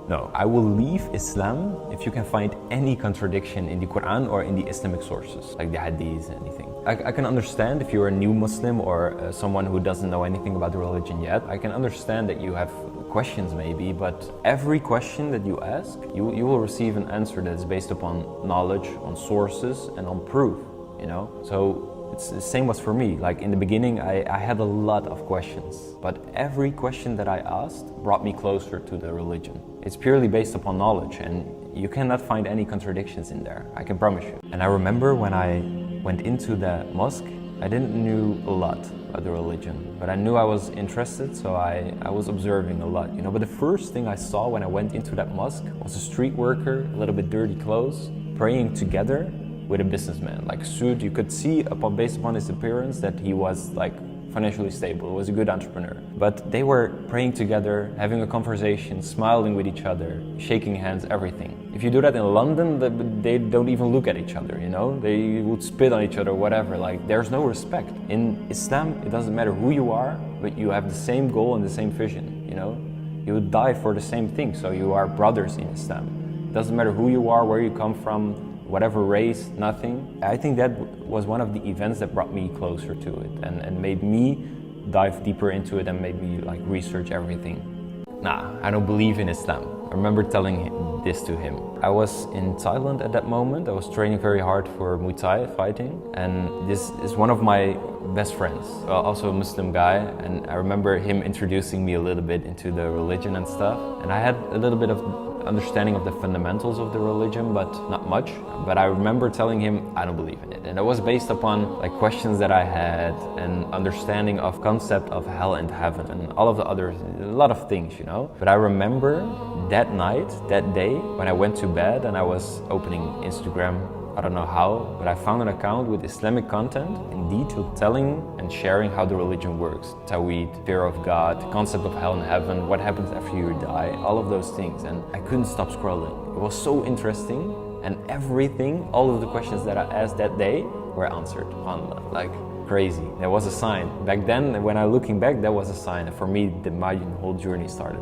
No, I will leave Islam if you can find any contradiction in the Quran or in the Islamic sources, like the Hadith, anything. I can understand if you're a new Muslim or someone who doesn't know anything about the religion yet. I can understand that you have questions maybe, but every question that you ask, you will receive an answer that is based upon knowledge, on sources, and on proof, you know? So it's the same was for me. Like in the beginning, I had a lot of questions, but every question that I asked brought me closer to the religion. It's purely based upon knowledge, and you cannot find any contradictions in there, I can promise you. And I remember when I went into the mosque, I didn't knew a lot about the religion, but I knew I was interested, so I was observing a lot, you know. But the first thing I saw when I went into that mosque was a street worker, a little bit dirty clothes, praying together with a businessman, like suit. You could see based upon his appearance that he was like financially stable, was a good entrepreneur. But they were praying together, having a conversation, smiling with each other, shaking hands, everything. If you do that in London, they don't even look at each other, you know? They would spit on each other, whatever. Like, there's no respect. In Islam, it doesn't matter who you are, but you have the same goal and the same vision, you know? You would die for the same thing, so you are brothers in Islam. It doesn't matter who you are, where you come from, whatever race, nothing. I think that was one of the events that brought me closer to it and made me dive deeper into it and made me like research everything. Nah, I don't believe in Islam. I remember telling this to him. I was in Thailand at that moment. I was training very hard for Muay Thai fighting, and this is one of my best friends, also a Muslim guy, and I remember him introducing me a little bit into the religion and stuff, and I had a little bit of understanding of the fundamentals of the religion, but not much. But I remember telling him I don't believe in it, and it was based upon like questions that I had and understanding of concept of hell and heaven and all of the other, a lot of things, you know. But I remember that night, that day, when I went to bed and I was opening Instagram, I don't know how, but I found an account with Islamic content in detail telling and sharing how the religion works. Tawhid, fear of God, concept of hell and heaven, what happens after you die, all of those things. And I couldn't stop scrolling. It was so interesting, and everything, all of the questions that I asked that day were answered, subhanAllah, like crazy. That was a sign. Back then, when I'm looking back, that was a sign. And for me, my whole journey started.